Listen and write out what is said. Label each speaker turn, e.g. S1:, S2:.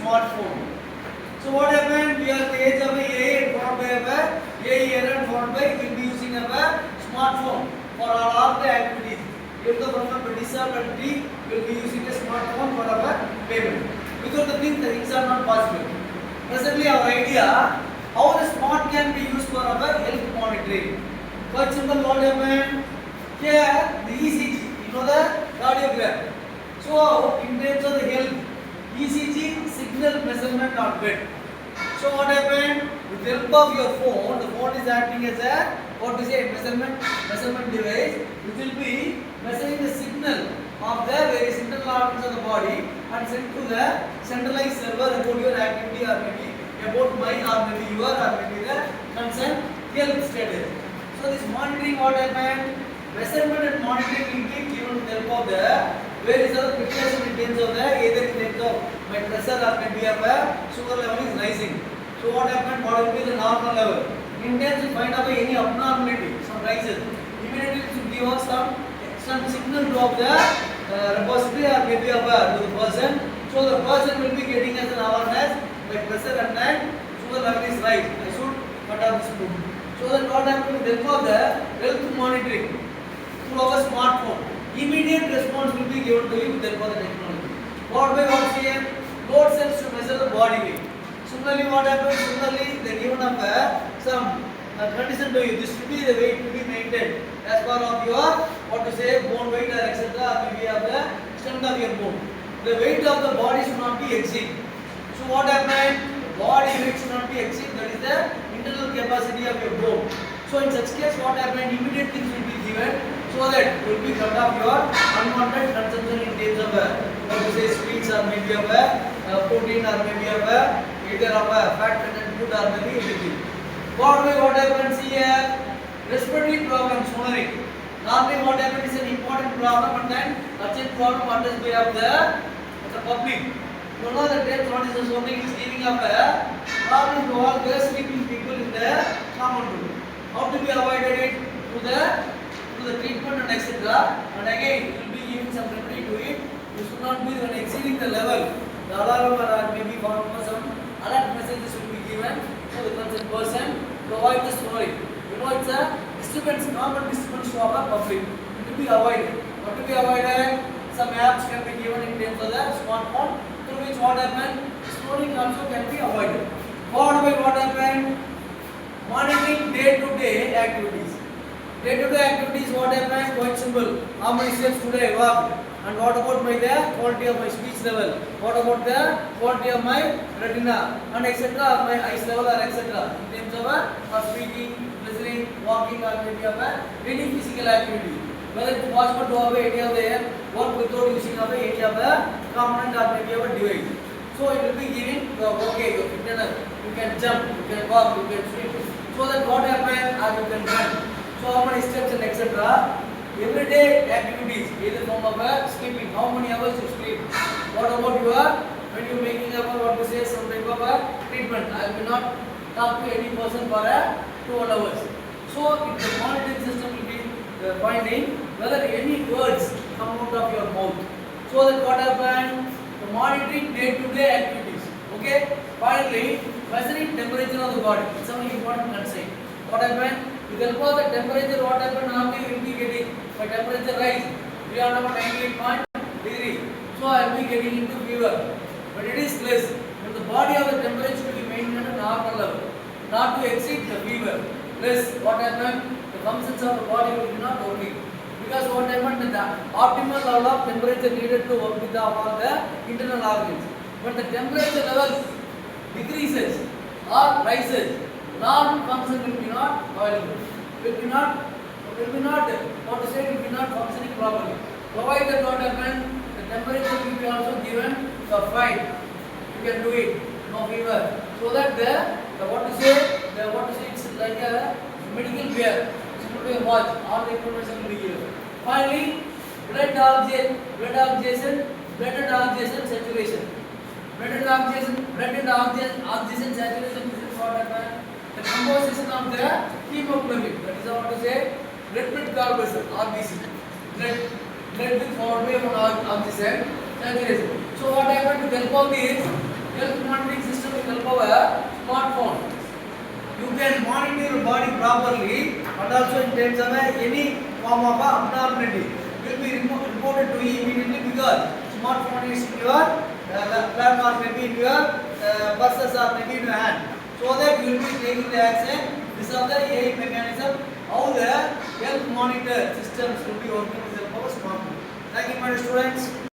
S1: smartphone. So what happened? We are at the age of A and followed by A and followed by we will be using a smartphone for all the activities. If the from a disability, we will be using a smartphone for our payment. Without the things are not possible. Presently, our idea how the smart can be used for our health monitoring. For example, what happened? Here, the ECG, you know the cardiogram. So, in terms of the health, ECG signal measurement on bed. So, what happened? With the help of your phone, the phone is acting as a measurement device, which will be measuring the signal of the various internal organs of the body and sent to the centralized server about your activity or maybe about my or maybe your or maybe the concerned health status. So, this monitoring what happened? Measurement and monitoring will be given with the help of the various other preparation in terms of the either in terms of my pressure or maybe of sugar level is rising. So what happened? What will be the normal level? In terms of find out any abnormality, some rises. Immediately it should give us some signal to the repository or maybe of to the person. So the person will be getting as an awareness my pressure and then sugar level is rise. I should cut off this food. So that what happened with the help of the health monitoring through our smartphone. Immediate response will be given to you with the help of the technology. What by what here? Load cells to measure the body weight. Similarly, what happens? Similarly, they given up some condition to you. This should be the weight to be maintained as part of your what to say bone weight or etc. Maybe of the strength of your bone. The weight of the body should not be exceed. So what happened? The body weight should not be exceed. That is the internal capacity of your bone. So in such case, what happened? Immediate things will be given so that you will be cut off your unwanted consumption in terms of what to say sweets or maybe of protein or maybe of either of fat content food or maybe anything. What happens here? Respiratory problems, monitoring. Normally what happens is an important problem and then urgent problem addressed by of the public. You know the terms what is the zoning is giving up a problem to all the sleeping people in the common room. How to be avoided it to the treatment and etc. And again you will be giving some remedy to it. You should not be when exceeding the level. The alarm or maybe some alert messages will be given to the concerned person to avoid the snoring. You know it's a disturbance, common disturbance to our public. It will be avoided. What to be avoided? Some apps can be given in terms of the smartphone through which what happened? Snoring also can be avoided. Followed by what happened? Monitoring day-to-day activities. Day-to-day activities what happened? Quite simple. How many steps today I walked? And what about my the quality of my speech level? What about the quality of my retina and etc. of my eyes level or etc. in terms of speaking, listening, walking or maybe of any physical activity. Whether it's possible to have any of the work without using of any of the component or maybe of a device. So it will be giving okay, your fitness, you can jump, you can walk, you can swim. So that what happens as you can run. So how many steps and etc. Everyday activities, either form of sleeping, how many hours you sleep. What about when you making up what to say some type of treatment. I will not talk to any person for 2 hours. So if the monitoring system will be finding whether any words come out of your mouth. So that what happened? The monitoring day-to-day activities. Okay. Finally, measuring temperature of the body. It's an important concern. What happened? With the help of the temperature, what happened? Normally we will be getting my temperature rise beyond about 98 degree. So I will be getting into fever. But it is less. But the body of the temperature will be maintained at a normal level, not to exceed the fever. Less. What happened? The functions of the body will be not working. Because what happened? The optimal level of temperature needed to work with all the internal organs. But the temperature level decreases or rises, non-function will be not available. Will be not what to say, will be not functioning properly. Provided what happened, the temperature will be also given for fine. You can do it, no fever. So that the what to say, it's like a medical wear. It will be a watch. All the information will be given. Finally, blood oxygen saturation. Blood and oxygen saturation is what happened. The composition of the hemoglobin. That is what to say. Red blood corpuscle (RBC). Blood with followed by oxygen saturation. So what happened to the help of this? health monitoring system with help of a smartphone. You can monitor your body properly and also in terms of any form of abnormality will be reported to you immediately because smartphone is in your lap or maybe in your purses or maybe in your hand, so that you will be taking the action. This is the AI mechanism how the health monitor systems will be working with the smartphone. Thank you, my students.